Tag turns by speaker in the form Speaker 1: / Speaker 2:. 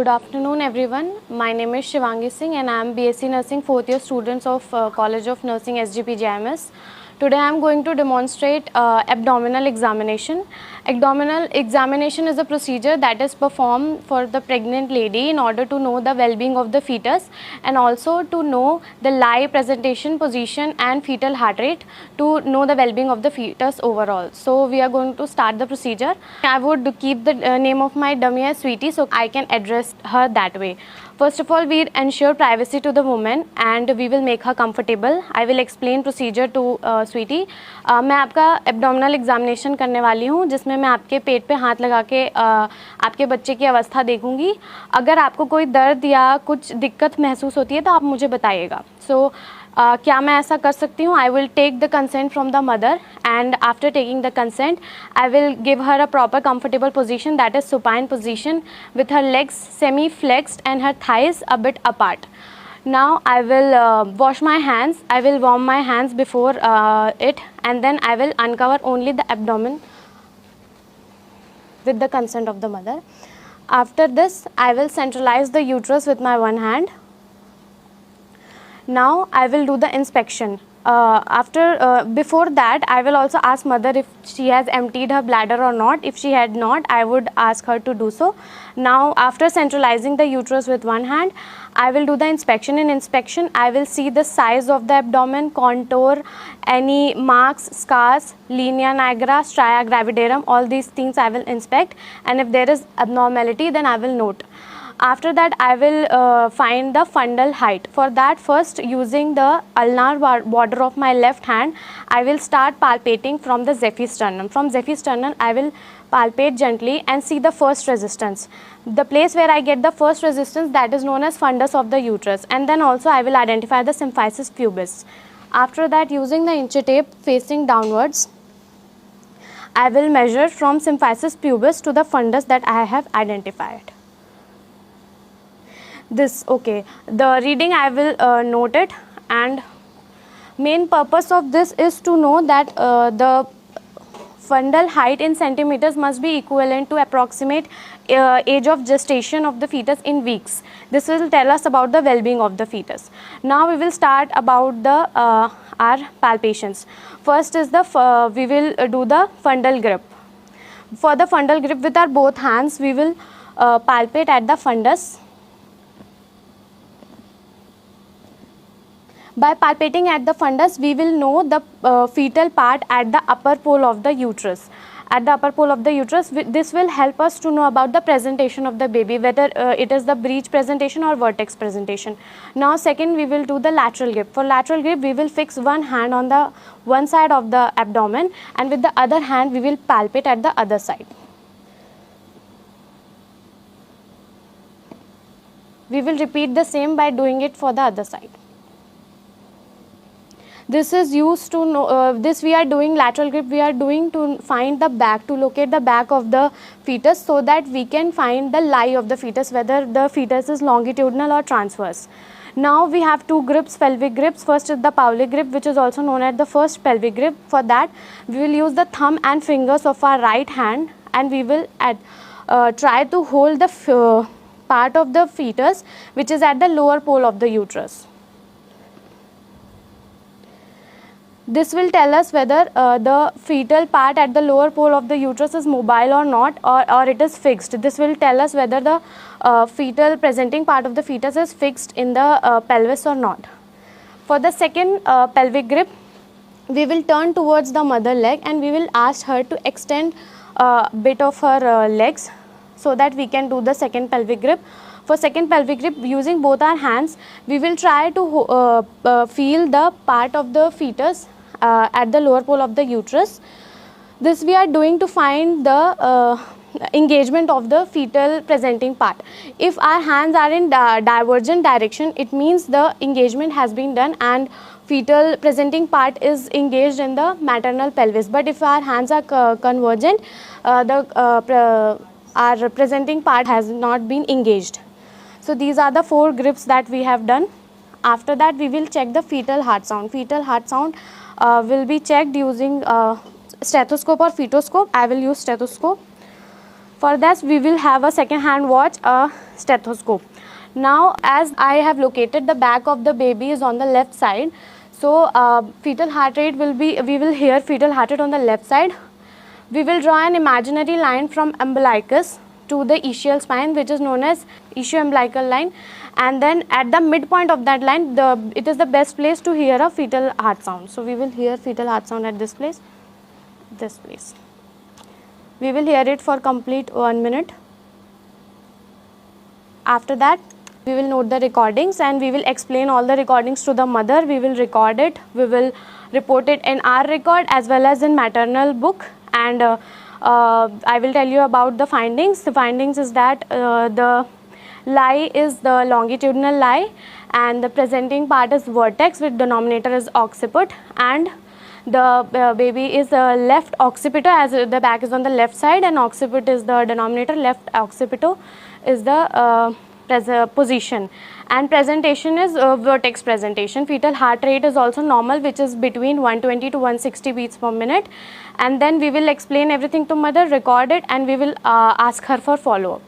Speaker 1: Good afternoon everyone. My name is Shivangi Singh and I am BSc Nursing 4th year students of College of Nursing SGP JIMS. Today I am going to demonstrate abdominal examination. Abdominal examination is a procedure that is performed for the pregnant lady in order to know the well-being of the fetus and also to know the lie presentation position and fetal heart rate to know the well-being of the fetus overall. So we are going to start the procedure. I would keep the name of my dummy as Sweetie so I can address her that way. First of all, we ensure privacy to the woman and we will make her comfortable. I will explain procedure to Sweetie. मैं आपका abdominal examination करने वाली हूँ जिसमें मैं आपके पेट पे हाथ लगा के आपके बच्चे की अवस्था देखूँगी. अगर आपको कोई दर्द या कुछ दिक्कत महसूस होती है तो आप मुझे बताइएगा. क्या मैं ऐसा कर सकती हूँ? I will take the consent from the mother and after taking the consent I will give her a proper comfortable position, that is supine position, with her legs semi flexed and her thighs a bit apart. Now I will wash my hands. I will warm my hands before it and then I will uncover only the abdomen with the consent of the mother. After this I will centralize the uterus with my one hand. Now I will do the inspection. Before that I will also ask mother if she has emptied her bladder or not. If she had not, I would ask her to do so. Now after centralizing the uterus with one hand, I will do the inspection. In inspection I will see the size of the abdomen, contour, any marks, scars, linea nigra, stria gravidarum, all these things I will inspect, and if there is abnormality then I will note. After that I will find the fundal height. For that, first using the ulnar border of my left hand, I will start palpating from the zephysternum. From zephysternum I will palpate gently and see the first resistance. The place where I get the first resistance, that is known as fundus of the uterus, and then also I will identify the symphysis pubis. After that, using the inch tape facing downwards, I will measure from symphysis pubis to the fundus that I have identified. The reading I will note it, and main purpose of this is to know that the fundal height in centimeters must be equivalent to approximate age of gestation of the fetus in weeks. This will tell us about the well-being of the fetus. Now we will start about the our palpations. First is we will do the fundal grip. For the fundal grip, with our both hands we will palpate at the fundus. By palpating at the fundus, we will know the fetal part at the upper pole of the uterus. At the upper pole of the uterus, this will help us to know about the presentation of the baby, whether it is the breech presentation or vertex presentation. Now second, we will do the lateral grip. For lateral grip, we will fix one hand on the one side of the abdomen and with the other hand we will palpate at the other side. We will repeat the same by doing it for the other side. This is used to know, this we are doing lateral grip, we are doing to find the back, to locate the back of the fetus so that we can find the lie of the fetus, whether the fetus is longitudinal or transverse. Now we have two grips, pelvic grips. First is the Paulik grip, which is also known as the first pelvic grip. For that we will use the thumb and fingers of our right hand and we will try to hold the part of the fetus which is at the lower pole of the uterus. This will tell us whether the fetal part at the lower pole of the uterus is mobile or not, or it is fixed. This will tell us whether the fetal presenting part of the fetus is fixed in the pelvis or not. For the second pelvic grip, we will turn towards the mother leg and we will ask her to extend a bit of her legs so that we can do the second pelvic grip. For second pelvic grip, using both our hands, we will try to feel the part of the fetus at the lower pole of the uterus. This we are doing to find the engagement of the fetal presenting part. If our hands are in divergent direction, it means the engagement has been done and fetal presenting part is engaged in the maternal pelvis. But if our hands are convergent, our presenting part has not been engaged. So these are the 4 grips that we have done. After that, we will check the fetal heart sound. Fetal heart sound will be checked using stethoscope or fetoscope. I will use stethoscope. For that we will have a second hand watch, a stethoscope. Now as I have located the back of the baby is on the left side, so fetal heart rate will be, we will hear fetal heart rate on the left side. We will draw an imaginary line from umbilicus to the ischial spine, which is known as ischioumbilical line, and then at the midpoint of that line, it is the best place to hear a fetal heart sound. So we will hear fetal heart sound at this place, this place. We will hear it for complete 1 minute. After that, we will note the recordings and we will explain all the recordings to the mother. We will record it, we will report it in our record as well as in maternal book, and I will tell you about the findings. The findings is that the lie is the longitudinal lie, and the presenting part is vertex with denominator is occiput, and the baby is left occipital, as the back is on the left side and occiput is the denominator, left occipital is the position, and presentation is vertex presentation. Fetal heart rate is also normal, which is between 120 to 160 beats per minute, and then we will explain everything to mother, record it, and we will ask her for follow-up.